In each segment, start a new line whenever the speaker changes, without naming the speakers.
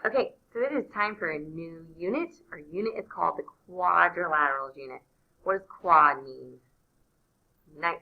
Okay, so it is time for a new unit. Our unit is called the Quadrilateral Unit. What does quad mean? Nice.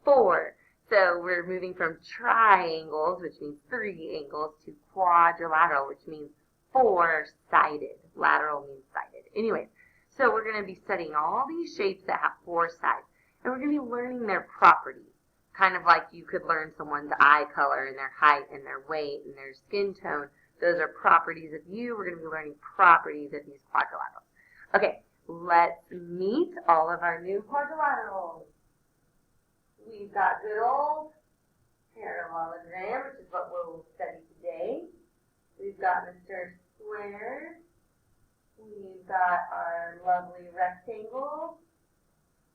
4. So we're moving from triangles, which means 3 angles, to quadrilateral, which means 4-sided. Lateral means sided. Anyways, so we're going to be studying all these shapes that have 4 sides, and we're going to be learning their properties, kind of like you could learn someone's eye color and their height and their weight and their skin tone. Those are properties of you. We're going to be learning properties of these quadrilaterals. Okay, let's meet all of our new quadrilaterals. We've got good old parallelogram, which is what we'll study today. We've got Mr. Square. We've got our lovely rectangle.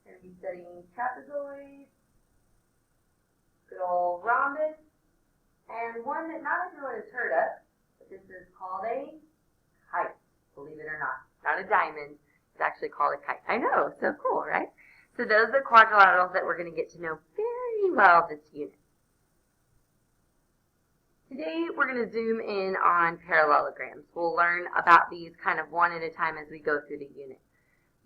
We're going to be studying trapezoids. Good old rhombus. And one that not everyone has heard of, but this is called a kite, believe it or not. Not a diamond. It's actually called a kite. I know, so cool, right? So those are the quadrilaterals that we're going to get to know very well this unit. Today we're going to zoom in on parallelograms. We'll learn about these kind of one at a time as we go through the unit.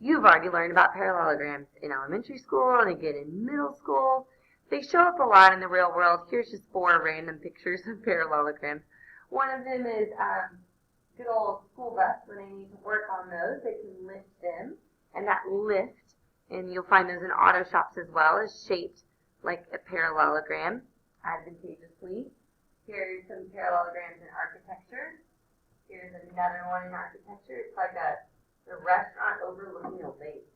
You've already learned about parallelograms in elementary school and again in middle school. They show up a lot in the real world. Here's just 4 random pictures of parallelograms. One of them is good old school bus. When they need to work on those, they can lift them. And that lift, and you'll find those in auto shops as well, is shaped like a parallelogram, advantageously. Here's some parallelograms in architecture. Here's another one in architecture. It's like a restaurant overlooking a lake.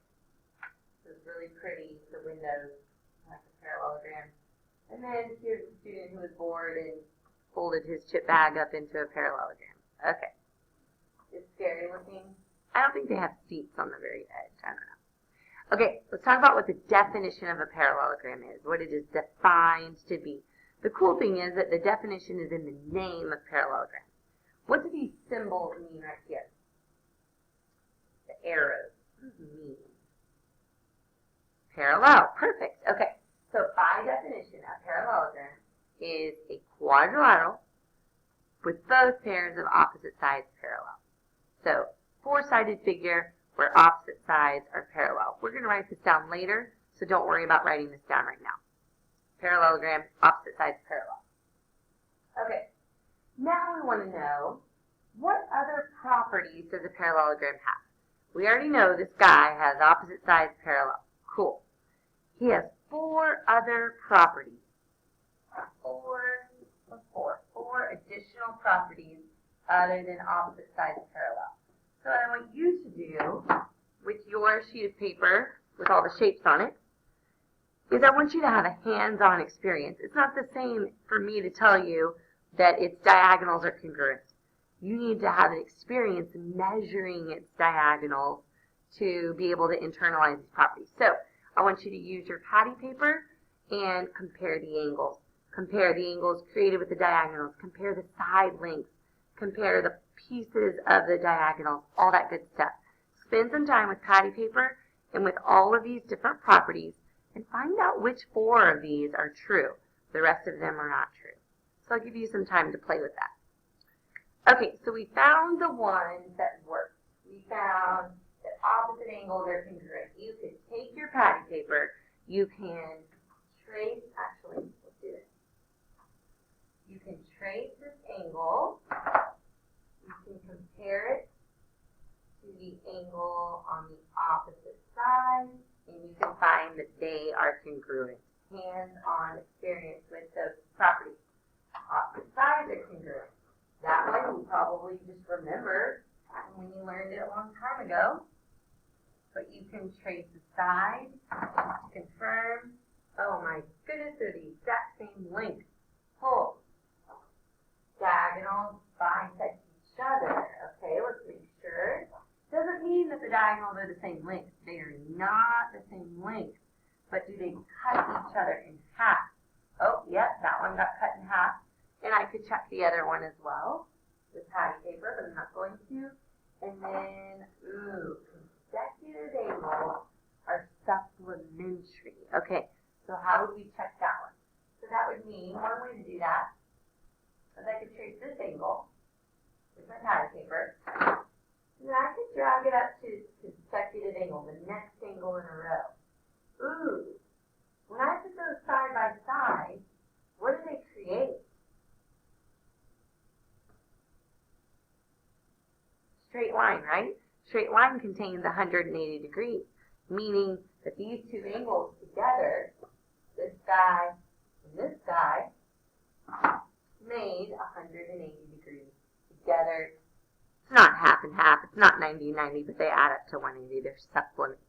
So it's really pretty, the windows, like a parallelogram. And then here's a student who was bored and folded his chip bag up into a parallelogram. Okay. It's scary looking. I don't think they have seats on the very edge. I don't know. Okay, let's talk about what the definition of a parallelogram is, what it is defined to be. The cool thing is that the definition is in the name of parallelogram. What do these symbols mean right here? The arrows. What does it mean? Parallel. Perfect. Okay, so by definition, a parallelogram is a quadrilateral with both pairs of opposite sides parallel. So, 4-sided figure where opposite sides are parallel. We're going to write this down later, so don't worry about writing this down right now. Parallelogram, opposite sides parallel. Okay, now we want to know, what other properties does a parallelogram have? We already know this guy has opposite sides parallel. Cool. He has 4 other properties. 4 additional properties other than opposite sides parallel. So what I want you to do with your sheet of paper with all the shapes on it is I want you to have a hands-on experience. It's not the same for me to tell you that its diagonals are congruent. You need to have an experience measuring its diagonals to be able to internalize these properties. So I want you to use your patty paper and compare the angles. Compare the angles created with the diagonals. Compare the side lengths. Compare the pieces of the diagonals, all that good stuff. Spend some time with patty paper and with all of these different properties and find out which 4 of these are true. The rest of them are not true. So I'll give you some time to play with that. Okay, so we found the ones that worked. We found that opposite angles are congruent. You could take your patty paper, you can trace, actually, let's do this. You can trace this angle. You can compare it to the angle on the opposite side, and you can find that they are congruent. Hands-on experience with those properties. Opposite sides are congruent. That one you probably just remember when you learned it a long time ago. But you can trace the sides to confirm. Oh my goodness, they're the exact same length. Pull. Diagonals bisect each other. Okay, let's make sure. Doesn't mean that the diagonals are the same length. They are not the same length. But do they cut each other in half? Oh, yep, that one got cut in half. And I could check the other one as well with patty paper, but I'm not going to. And then, consecutive angles are supplementary. Okay, so how would we check that one? So that would mean, one way to do that is I could trace this angle, which my pattern paper. And then I could drag it up to consecutive angle, the next angle in a row. Ooh, when I put those side by side, what do they create? Straight line, right? Straight line contains 180 degrees, meaning that these two angles together, this guy and this guy, made 180 degrees together. It's not half and half, it's not 90 and 90, but they add up to 180. They're supplementary.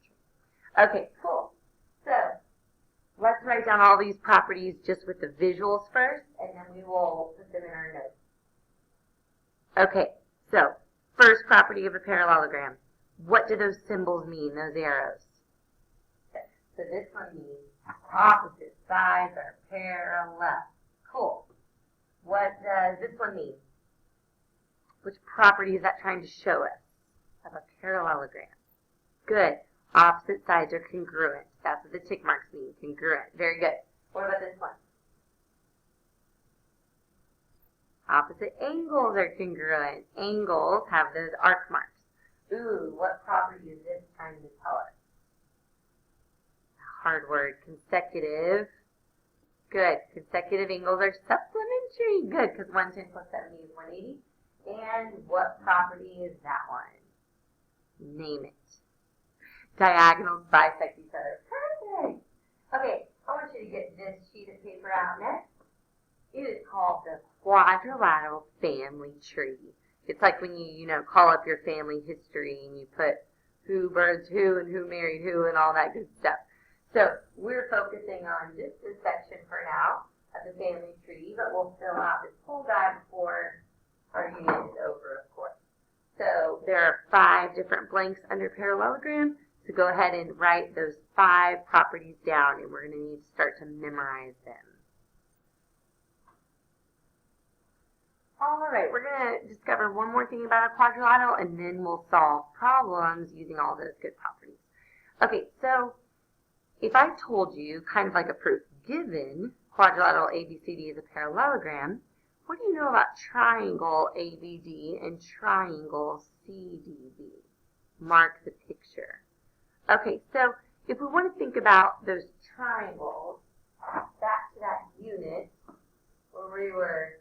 Okay, cool. So let's write down all these properties just with the visuals first, and then we will put them in our notes. Okay, so first property of a parallelogram. What do those symbols mean, those arrows? Okay, so this one means opposite sides are parallel. Cool. What does this one mean? Which property is that trying to show us of a parallelogram? Good. Opposite sides are congruent. That's what the tick marks mean, congruent. Very good. What about this one? Opposite angles are congruent. Angles have those arc marks. Ooh, what property is this trying to tell us? Hard word, consecutive. Good. Consecutive angles are supplementary. Good, because 110 plus 70 is 180. And what property is that one? Name it. Diagonals bisect each other. Perfect. Okay, I want you to get this sheet of paper out next. It is called the Quadrilateral Family Tree. It's like when you call up your family history and you put who births who and who married who and all that good stuff. So we're focusing on just this section for now of the family tree, but we'll fill out this whole guide before our unit is over, of course. So there are 5 different blanks under parallelogram. So go ahead and write those 5 properties down, and we're going to need to start to memorize them. All right, we're going to discover one more thing about a quadrilateral, and then we'll solve problems using all those good properties. Okay, so if I told you, kind of like a proof, given quadrilateral ABCD is a parallelogram, what do you know about triangle ABD and triangle CDB? Mark the picture. Okay, so if we want to think about those triangles, back to that unit where we were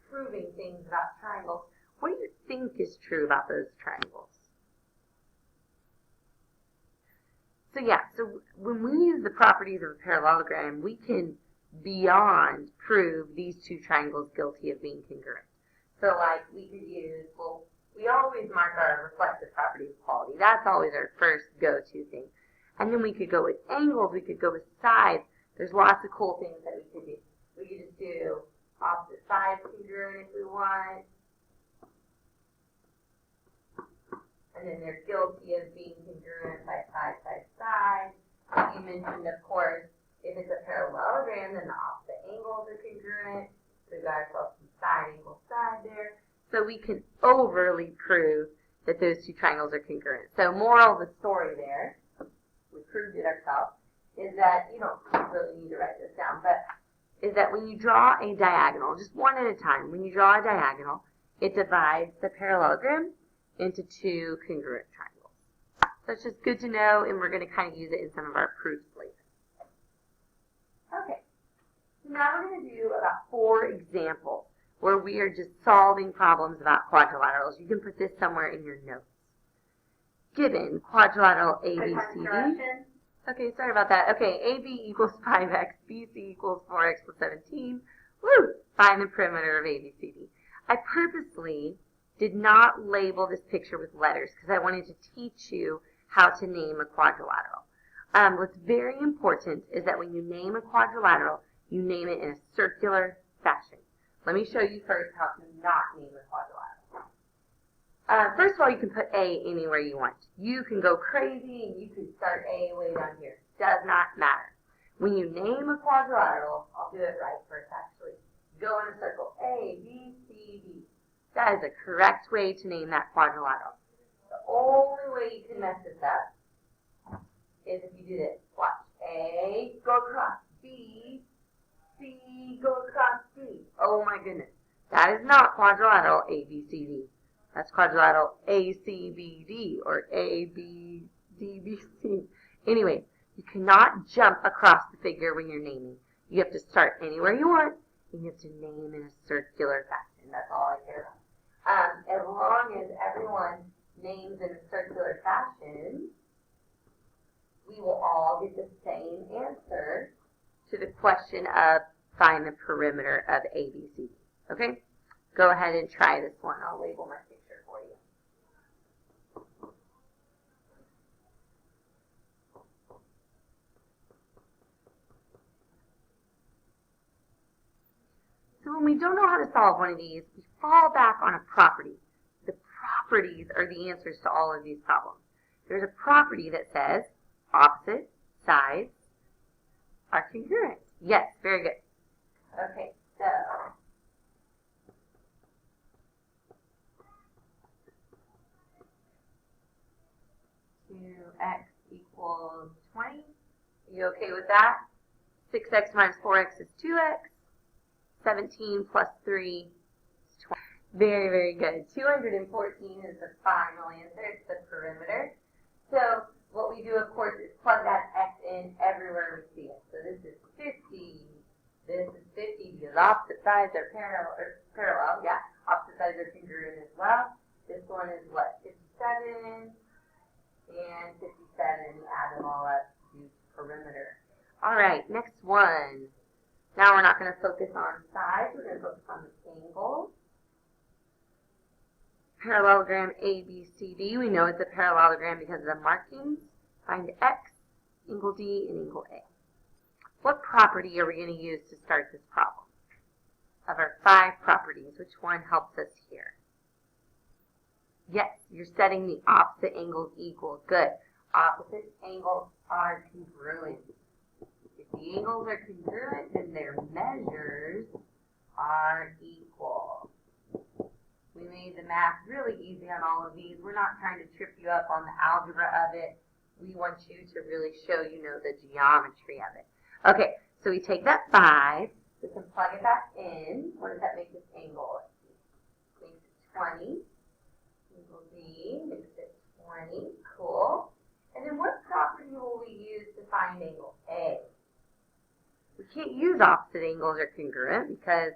proving things about triangles, what do you think is true about those triangles? So yeah, so when we use the properties of a parallelogram, we can beyond prove these two triangles guilty of being congruent. So like we could use, well, we always mark our reflexive property of quality. That's always our first go-to thing. And then we could go with angles, we could go with sides. There's lots of cool things that we could do. We could just do opposite sides congruent if we want. And then they're guilty of being congruent by side by side. You mentioned, of course, if it's a parallelogram, then the opposite angles are congruent. So we've got ourselves some side angle side there. So we can overly prove that those two triangles are congruent. So moral of the story there, we proved it ourselves, is that you don't really need to write this down, but is that when you draw a diagonal, just one at a time, when you draw a diagonal, it divides the parallelogram into two congruent triangles. So it's just good to know, and we're going to kind of use it in some of our proofs later. Okay, so now we're going to do about 4 examples where we are just solving problems about quadrilaterals. You can put this somewhere in your notes. Given quadrilateral ABCD. Okay, sorry about that. Okay, AB equals 5x, BC equals 4x plus 17. Woo! Find the perimeter of ABCD. I purposely did not label this picture with letters because I wanted to teach you how to name a quadrilateral. What's very important is that when you name a quadrilateral, you name it in a circular fashion. Let me show you first how to not name a quadrilateral. First of all, you can put A anywhere you want. You can go crazy and you can start A way down here. Does not matter. When you name a quadrilateral, I'll do it right first actually. Go in a circle. A, B, C, D. That is the correct way to name that quadrilateral. The only way you can mess this up is if you do this. Watch. A, go across. B, C, go across D. Oh my goodness. That is not quadrilateral ABCD. That's quadrilateral ACBD or ABDBC. Anyway, you cannot jump across the figure when you're naming. You have to start anywhere you want, and you have to name in a circular fashion. That's all I care about. As long as everyone names in a circular fashion, we will all get the same answer to the question of find the perimeter of ABCD. Okay? Go ahead and try this one. I'll label my picture for you. So when we don't know how to solve one of these, we fall back on a property. The properties are the answers to all of these problems. There's a property that says opposite sides are congruent. Yes, very good. Okay, so 2x equals 20. Are you okay with that? 6x minus 4x is 2x. 17 plus 3 is 20. Very, very good. 214 is the final answer. It's the perimeter. So what we do, of course, is plug that x in everywhere we see it. So this is 50. This is 50 because opposite sides are parallel. Yeah, opposite sides are congruent as well. This one is what? 57 and 57. Add them all up to perimeter. All right, next one. Now we're not going to focus on sides. We're going to focus on the angles. Parallelogram ABCD. We know it's a parallelogram because of the markings. Find x, angle D, and angle A. What property are we going to use to start this problem? Of our 5 properties, which one helps us here? Yes, you're setting the opposite angles equal. Good. Opposite angles are congruent. If the angles are congruent, then their measures are equal. We made the math really easy on all of these. We're not trying to trip you up on the algebra of it. We want you to really show you know the geometry of it. Okay, so we take that 5, we can plug it back in. What does that make this angle? Makes it 20. Angle D makes it 20. Cool. And then what property will we use to find angle A? We can't use opposite angles are congruent because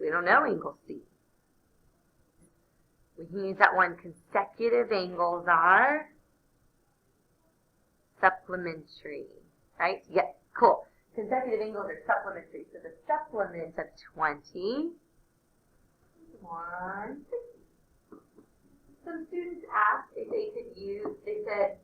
we don't know angle C. We can use that one. Consecutive angles are supplementary. Right? Yes, cool. Consecutive angles are supplementary. So the supplement of 20 is 160. Some students asked if they could use, they said,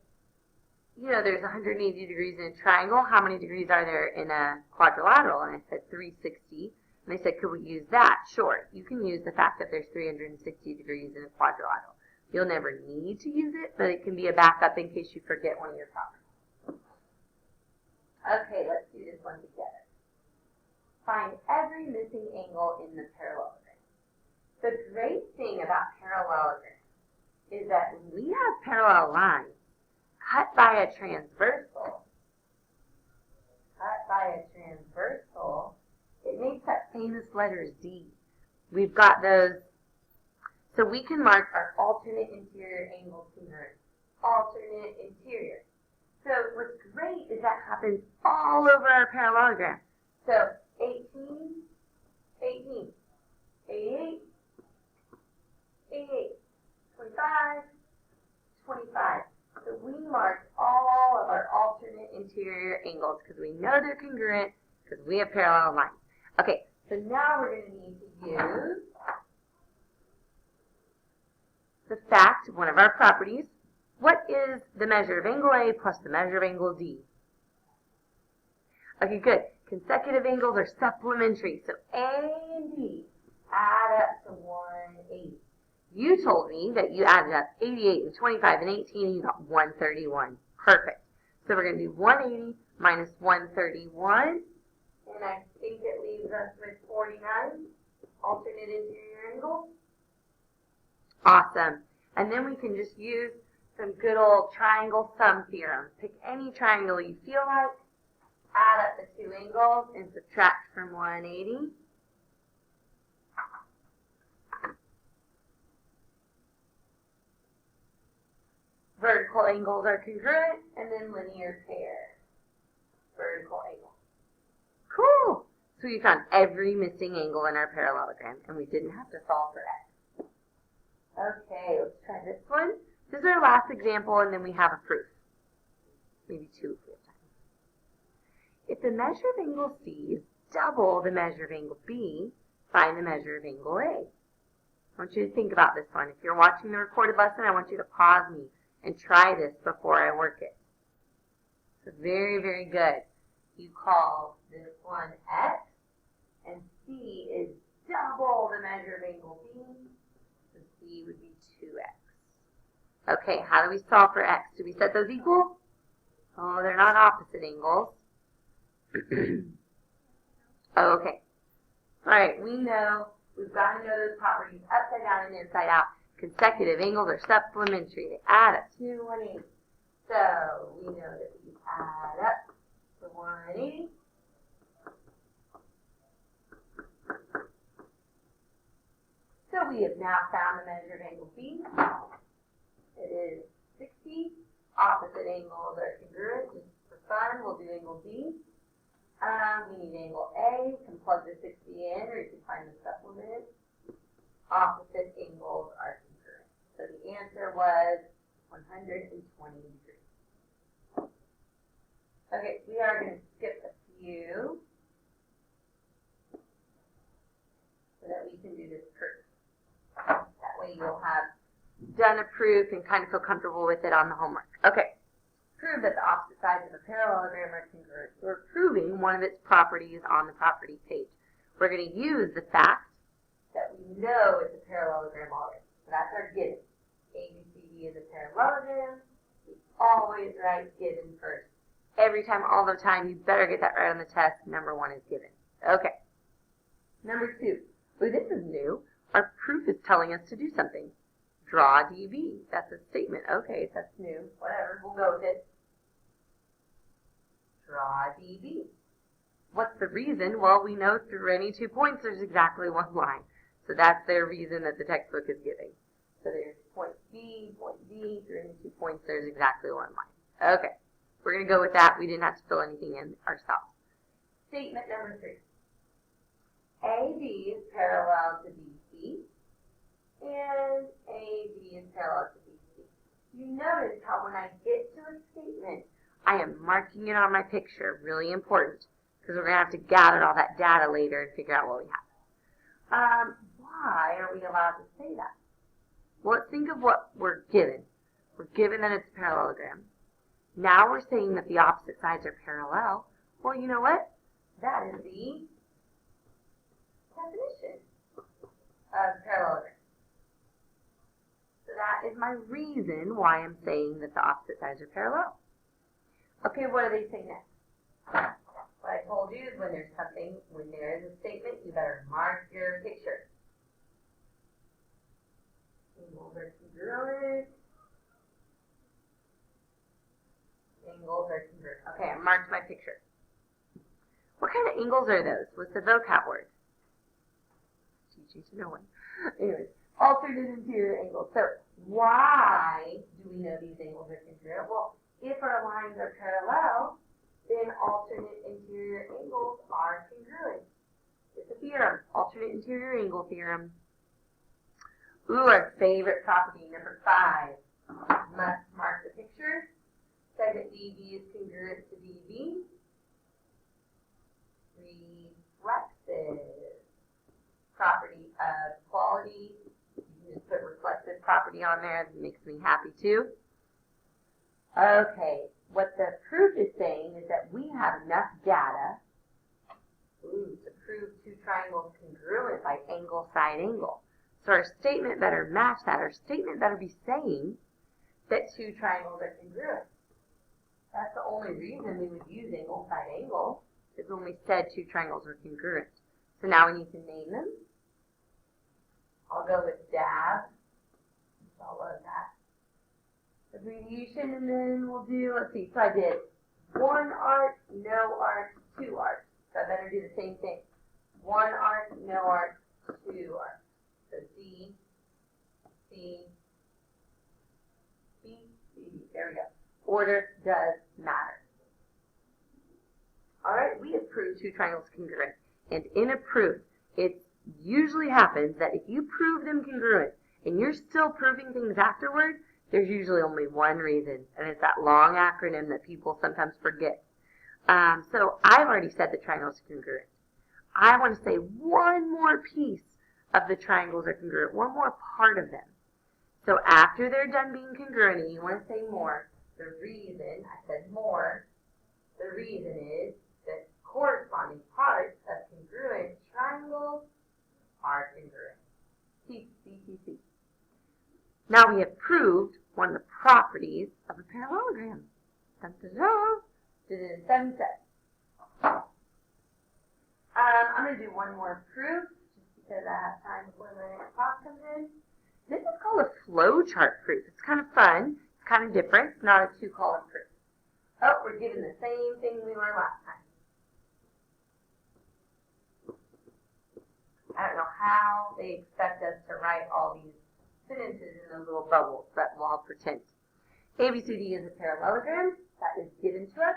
you know, there's 180 degrees in a triangle. How many degrees are there in a quadrilateral? And I said 360. And they said, could we use that? Sure. You can use the fact that there's 360 degrees in a quadrilateral. You'll never need to use it, but it can be a backup in case you forget one of your properties. Okay, let's do this one together. Find every missing angle in the parallelogram. The great thing about parallelograms is that when we have parallel lines cut by a transversal, it makes that famous letters D. We've got those, so we can mark our alternate interior angles congruent. Alternate interior. So what's great is that happens all over our parallelogram. So 18, 18, 88, 88, 25, 25. So we mark all of our alternate interior angles because we know they're congruent because we have parallel lines. Okay, so now we're going to need to use the fact, one of our properties. What is the measure of angle A plus the measure of angle D? Okay, good. Consecutive angles are supplementary. So A and D add up to 180. You told me that you added up 88 and 25 and 18 and you got 131. Perfect. So we're going to do 180 minus 131. And I think it leaves us with 49. Alternate interior angle. Awesome. And then we can just use some good old triangle sum theorem. Pick any triangle you feel like, add up the two angles, and subtract from 180. vertical angles are congruent, and then linear pair. Vertical angle. Cool! So we found every missing angle in our parallelogram, and we didn't have to solve for x. Okay, let's try this one. This is our last example, and then we have a proof. Maybe two if we have time. If the measure of angle C is double the measure of angle B, find the measure of angle A. I want you to think about this one. If you're watching the recorded lesson, I want you to pause me and try this before I work it. So very, very good. You call this one x, and C is double the measure of angle B, so C would be 2x. Okay, how do we solve for x? Do we set those equal? Oh, they're not opposite angles. Okay. All right, we know, we've got to know those properties upside down and inside out. Consecutive angles are supplementary. They add up to 180. So we know that we add up to 180. So we have now found the measure of angle B. It is 60. Opposite angles are congruent. Just for fun, we'll do angle B. We need angle A. You can plug the 60 in, or you can find the supplement. Opposite angles are congruent. So the answer was 120 degrees. Okay, we are going to skip a few so that we can do this proof. That way you'll have done a proof and kind of feel comfortable with it on the homework. Okay. Prove that the opposite sides of a parallelogram are congruent. So we're proving one of its properties on the properties page. We're going to use the fact that we know it's a parallelogram already. So that's our given. ABCD is a parallelogram. We always write given first. Every time, all the time, you better get that right on the test. Number 1 is given. Okay. Number 2. Well, this is new. Our proof is telling us to do something. Draw DB. That's a statement. Okay, that's new. Whatever. We'll go with it. Draw DB. What's the reason? Well, we know through any 2 points there's exactly 1 line. So that's their reason that the textbook is giving. So there's point B, through any 2 points there's exactly 1 line. Okay. We're going to go with that. We didn't have to fill anything in ourselves. Statement number 3. AB is parallel to BC. And AB is parallel to BC. You notice how when I get to a statement, I am marking it on my picture. Really important, because we're going to have to gather all that data later and figure out what we have. Why are we allowed to say that? Well, let's think of what we're given. We're given that it's a parallelogram. Now we're saying that the opposite sides are parallel. Well, you know what? That is the definition of parallelogram. So that is my reason why I'm saying that the opposite sides are parallel. Okay, what do they say next? What I told you is when there's something, when there is a statement, you better mark your picture. Angles are congruent. Angles are congruent. Okay, I marked my picture. What kind of angles are those? What's the vocab word? Teaching to no one. Anyways, alternate interior angles. So why do we know these angles are congruent? Well, if our lines are parallel, then alternate interior angles are congruent. It's a theorem. Alternate interior angle theorem. Ooh, our favorite property, number 5. Must mark the picture. Say that DB is congruent to DB. Reflexive. Property of quality. You can just put reflexive property on there. It makes me happy too. Okay, what the proof is saying is that we have enough data to prove 2 triangles congruent by angle, side, angle. So our statement better match that. Our statement better be saying that 2 triangles are congruent. That's the only reason we would use angle, side, angle, is when we said 2 triangles were congruent. So now we need to name them. I'll go with DAB. I love that. Abbreviation, and then we'll do, let's see, so I did 1 arc, no arc, 2 arcs. So I better do the same thing. 1 arc, no arc, 2 arcs. So D, C, B, C. There Order does matter. All right, we have proved two triangles congruent. And in a proof, it usually happens that if you prove them congruent and you're still proving things afterward, there's usually only one reason, and it's that long acronym that people sometimes forget. So I've already said the triangles are congruent. I want to say one more piece of the triangles are congruent, one more part of them. So after they're done being congruent, and you want to say more, the reason, I said more, the reason is that corresponding parts of congruent triangles are congruent. See. Now we have proved one of the properties of a parallelogram. Dun, dun, dun. Did it in 7 steps. I'm going to do one more proof, just because I have time before the next class comes in. This is called a flow chart proof. It's kind of fun. It's kind of different. It's not a 2-column proof. Oh, we're given the same thing we learned last time. I don't know how they expect us to write all these sentences in those little bubbles, but we'll pretend. ABCD is a parallelogram that is given to us.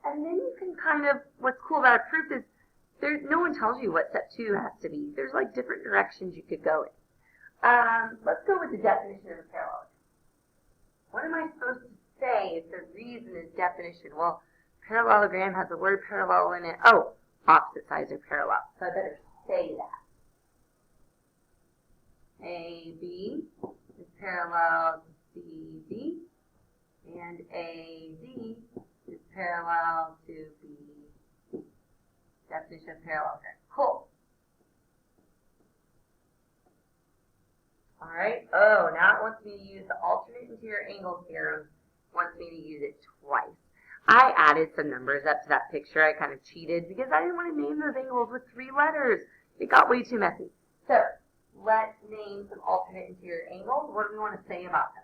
And then you can kind of, what's cool about a proof is no one tells you what step 2 has to be. There's like different directions you could go in. Let's go with the definition of a parallelogram. What am I supposed to say if the reason is definition? Well, parallelogram has the word parallel in it. Oh, opposite sides are parallel. So I better say that. AB is parallel to CD, and AD is parallel to BC. Definition of parallelogram. Cool. All right. Oh, now it wants me to use the alternate interior angle theorem. It wants me to use it twice. I added some numbers up to that picture. I kind of cheated because I didn't want to name those angles with 3 letters. It got way too messy. So let's name some alternate interior angles. What do we want to say about them?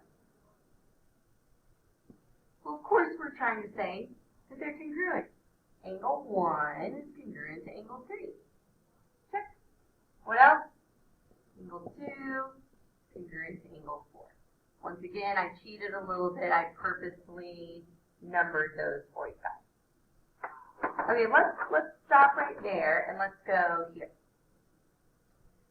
Well, of course, we're trying to say that they're congruent. Angle 1 is congruent to angle 3. Check. What else? Angle 2 congruent to angle 4. Once again, I cheated a little bit. I purposely numbered those for you guys. Okay, let's stop right there and let's go here.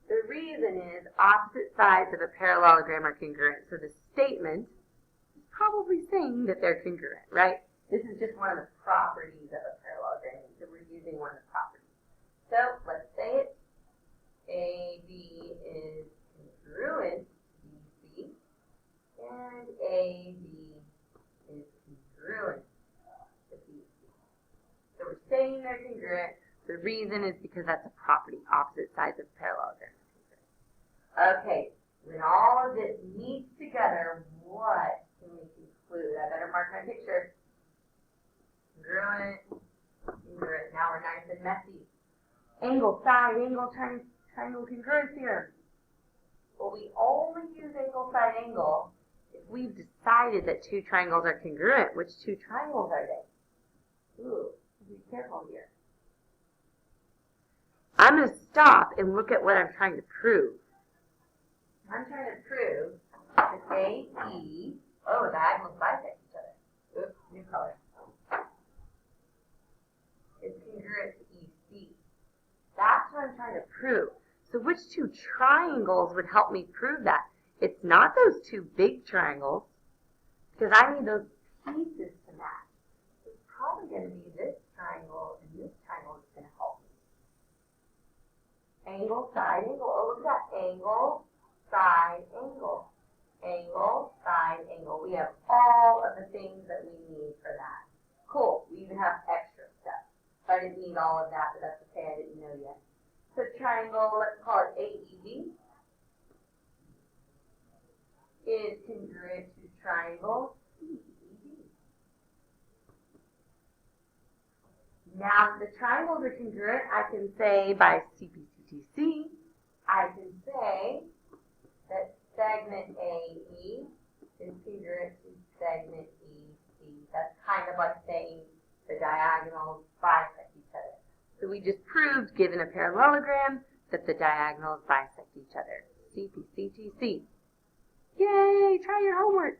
The reason is opposite sides of a parallelogram are congruent. So the statement is probably saying that they're congruent, right? This is just one of the properties of a parallelogram. So we're using one of the properties. So let's say it. AB is congruent to BC, and AB is congruent to BC. So we're saying they're congruent. The reason is because that's a property. Opposite sides of parallelogram are congruent. Okay, when all of this meets together, what can we conclude? I better mark my picture. Congruent, congruent. Now we're nice and messy. Angle, side, angle, triangle congruence theorem. Well, we only use angle, side, angle if we've decided that 2 triangles are congruent. Which 2 triangles are they? Ooh, be careful here. I'm going to stop and look at what I'm trying to prove. I'm trying to prove that AE, diagonals bisect each other. Oops, new color. It's congruent to EC. That's what I'm trying to prove. So which 2 triangles would help me prove that? It's not those 2 big triangles, because I need those pieces to match. It's probably going to be this triangle and this triangle that's going to help me. Angle, side, angle. Oh, look at that. Angle, side, angle. Angle, side, angle. We have all of the things that we need for that. Cool. We even have extra stuff. I didn't need all of that, but that's okay. I didn't know yet. So triangle, let's call it AEB, is congruent to triangle CED. Now, if the triangles are congruent, I can say by CPCTC, I can say that segment AE is congruent to segment EC. That's kind of like saying the diagonals bisect each other. So we just proved, given a parallelogram, that the diagonals bisect each other. CPCTC. Yay! Try your homework.